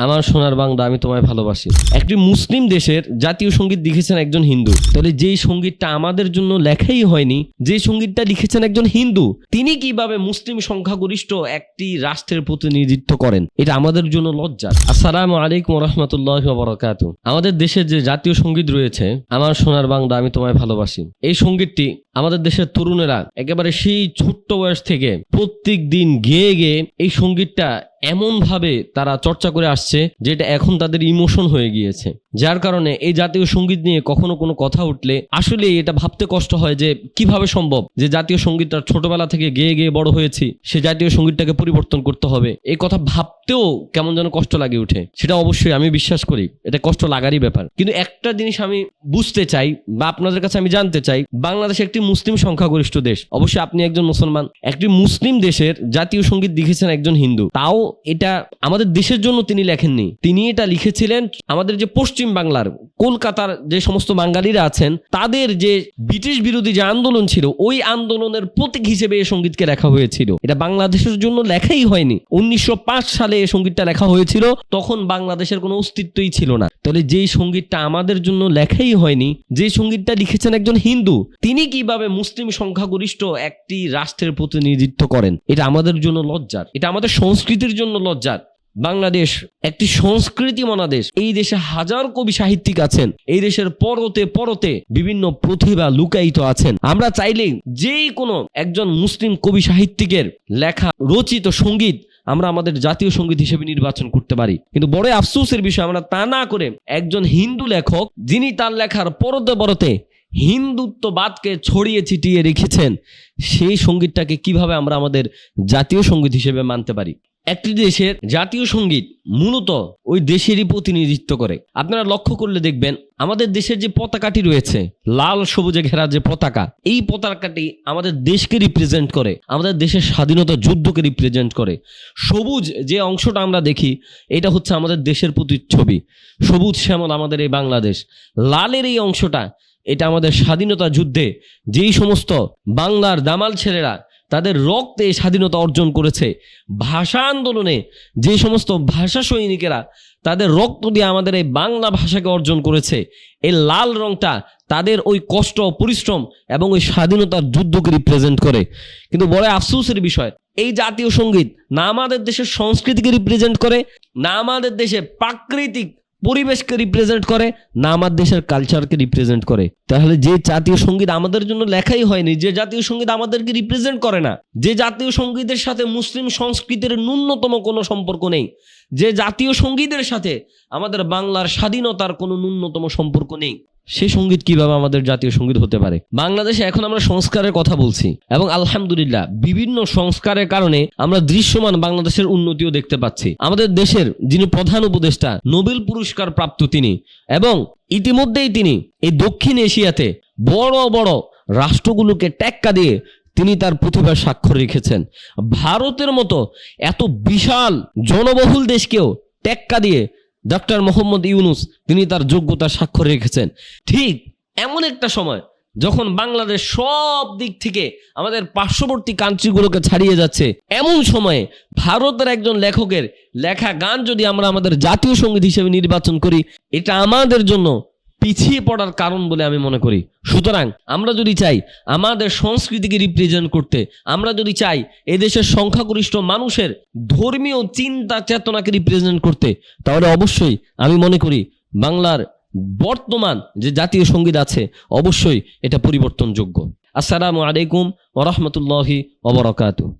আমার সোনার বাংলা আমি তোমায় ভালোবাসি। একটি মুসলিম দেশের জাতীয় সঙ্গীত লিখেছেন একজন হিন্দু। তাহলে যেই সঙ্গীতটা আমাদের জন্য লেখাই হয়নি, যে সঙ্গীতটা লিখেছেন একজন হিন্দু, তিনি কিভাবে মুসলিম সংখ্যাগরিষ্ঠ একটি রাষ্ট্রের প্রতিনিধিত্ব করেন? এটা আমাদের জন্য লজ্জার। আসসালামু আলাইকুম রাহমাতুল্লাহি ওয়া বারাকাতুহু। আমাদের দেশের যে জাতীয় সঙ্গীত রয়েছে, আমার সোনার বাংলা আমি তোমায় ভালোবাসি, এই সঙ্গীতটি আমাদের দেশের তরুণেরা একেবারে সেই ছোট্ট বয়স থেকে প্রত্যেক দিন গেয়ে গেয়ে এই সঙ্গীতটা এমন ভাবে তারা চর্চা করে আসছে যেটা এখন তাদের ইমোশন হয়ে গিয়েছে। যার কারণে এই জাতীয় সঙ্গীত নিয়ে কখনো কোনো কথা উঠলে আসলে এটা ভাবতে কষ্ট হয় যে কিভাবে সম্ভব যে জাতীয় সঙ্গীতটা ছোটবেলা থেকে গেয়ে গেয়ে বড় হয়েছি, সে জাতীয় সঙ্গীতটাকে পরিবর্তন করতে হবে। এই কথা ভাবতেও কেমন যেন কষ্ট লাগে উঠে। সেটা অবশ্যই আমি বিশ্বাস করি এটা কষ্ট লাগারই ব্যাপার। কিন্তু একটা জিনিস আমি বুঝতে চাই বা আপনাদের কাছে আমি জানতে চাই, বাংলাদেশ একটি মুসলিম সংখ্যাগরিষ্ঠ দেশ, অবশ্যই আপনি একজন মুসলমান। একটি মুসলিম দেশের জাতীয় সঙ্গীত লিখেছেন একজন হিন্দু, তাও এটা আমাদের দেশের জন্য তিনি লেখেননি। তিনি এটা লিখেছিলেন আমাদের যে পশ্চিম বাংলার কলকাতার যে সমস্ত বাঙালিরা আছেন তাদের যে ব্রিটিশ বিরোধী যে আন্দোলন ছিল, ওই আন্দোলনের প্রতীক হিসেবে এই সঙ্গীতকে লেখা হয়েছিল। এটা বাংলাদেশের জন্য লেখাই হয়নি। 1905 সালে এই সঙ্গীতটা লেখা হয়েছিল, তখন বাংলাদেশের কোনো অস্তিত্বই ছিল না। তাহলে যেই সঙ্গীতটা আমাদের জন্য লেখাই হয়নি, যে সঙ্গীতটা লিখেছেন একজন হিন্দু, তিনি কিভাবে মুসলিম সংখ্যাগরিষ্ঠ একটি রাষ্ট্রের প্রতিনিধিত্ব করেন? এটা আমাদের জন্য লজ্জার, এটা আমাদের সংস্কৃতির জন্য লজ্জার। বাংলাদেশ একটি সংস্কৃতি মনা দেশ। এই দেশে হাজার কবি সাহিত্যিক আছেন, এই দেশের পরতে পরতে বিভিন্ন প্রতিভা লুকায়িত আছেন। আমরা চাইলেই যেই কোনো একজন মুসলিম কবি সাহিত্যিকের লেখা রচিত সঙ্গীত আমরা আমাদের জাতীয় সঙ্গীত হিসেবে নির্বাচন করতে পারি। কিন্তু বড় আফসোসের বিষয়, আমরা তা না করে একজন হিন্দু লেখক, যিনি তার লেখার পরতে পরতে হিন্দুত্ববাদকে ছড়িয়ে ছিটিয়ে রেখেছেন, সেই সঙ্গীতটাকে কিভাবে আমরা আমাদের জাতীয় সঙ্গীত হিসেবে মানতে পারি? একটি দেশের জাতীয় সঙ্গীত মূলত ওই দেশেরই প্রতিনিধিত্ব করে। আপনারা লক্ষ্য করলে দেখবেন আমাদের দেশের যে পতাকাটি রয়েছে, লাল সবুজে ঘেরা যে পতাকা, এই পতাকাটি আমাদের দেশকে রিপ্রেজেন্ট করে, আমাদের দেশের স্বাধীনতা যুদ্ধকে রিপ্রেজেন্ট করে। সবুজ যে অংশটা আমরা দেখি, এটা হচ্ছে আমাদের দেশের প্রতিচ্ছবি। সবুজ শ্যামল আমাদের এই বাংলাদেশ। লালের এই অংশটা, এটা আমাদের স্বাধীনতা যুদ্ধে যেই সমস্ত বাংলার দামাল ছেলেরা তাদের রক্তে স্বাধীনতা অর্জন করেছে, ভাষা আন্দোলনে যে সমস্ত ভাষা সৈনিকেরা তাদের রক্ত দিয়ে আমাদের এই বাংলা ভাষাকে অর্জন করেছে, এই লাল রংটা তাদের ওই কষ্ট, পরিশ্রম এবং ওই স্বাধীনতার যুদ্ধকে রিপ্রেজেন্ট করে। কিন্তু বড় আফসোসের বিষয়, এই জাতীয় সঙ্গীত না আমাদের দেশের সংস্কৃতিকে রিপ্রেজেন্ট করে, না আমাদের দেশের প্রাকৃতিক পরিবেশকে রিপ্রেজেন্ট করে, না আমার দেশের কালচারকে রিপ্রেজেন্ট করে। তাহলে যে জাতীয় সঙ্গীত আমাদের জন্য লেখাই হয়নি, যে জাতীয় সঙ্গীত আমাদেরকে রিপ্রেজেন্ট করে না, যে জাতীয় সঙ্গীতের সাথে মুসলিম সংস্কৃতির ন্যূনতম কোনো সম্পর্ক নেই, যে জাতীয় সঙ্গীতের সাথে আমাদের বাংলার স্বাধীনতার কোনো ন্যূনতম সম্পর্ক নেই, সে সঙ্গীত কিভাবে আমাদের জাতীয় সঙ্গীত হতে পারে? বাংলাদেশে এখন আমরা সংস্কারের কথা বলছি এবং আলহামদুলিল্লাহ বিভিন্ন সংস্কারের কারণে আমরা দৃশ্যমান বাংলাদেশের উন্নতিও দেখতে পাচ্ছি। আমাদের দেশের যিনি প্রধান উপদেষ্টা, নোবেল পুরস্কার প্রাপ্ত তিনি, এবং ইতিমধ্যেই তিনি এই দক্ষিণ এশিয়াতে বড় বড় রাষ্ট্রগুলোকে টেক্কা দিয়ে তিনি তার প্রতিভার স্বাক্ষর রেখেছেন। ভারতের মতো এত বিশাল জনবহুল দেশকেও টেক্কা দিয়ে ডক্টর মোহাম্মদ ইউনুস তিনি তার যোগ্যতার স্বাক্ষর রেখেছেন। ঠিক এমন একটা সময় যখন বাংলাদেশ সব দিক থেকে আমাদের পার্শ্ববর্তী কান্ট্রিগুলোকে ছাড়িয়ে যাচ্ছে, এমন সময়ে ভারতের একজন লেখকের লেখা গান যদি আমরা আমাদের জাতীয় সঙ্গীত হিসেবে নির্বাচন করি, এটা আমাদের জন্য পিছিয়ে পড়ার কারণ বলে আমি মনে করি। সুতরাং আমরা যদি চাই আমাদের সংস্কৃতিকে রিপ্রেজেন্ট করতে, আমরা যদি চাই এদেশের সংখ্যাগরিষ্ঠ মানুষের ধর্মীয় চিন্তা চেতনাকে রিপ্রেজেন্ট করতে, তাহলে অবশ্যই আমি মনে করি বাংলার বর্তমান যে জাতীয় সঙ্গীত আছে অবশ্যই এটা পরিবর্তনযোগ্য। আসসালামু আলাইকুম ওয়া রাহমাতুল্লাহি ওয়া বারাকাতুহু।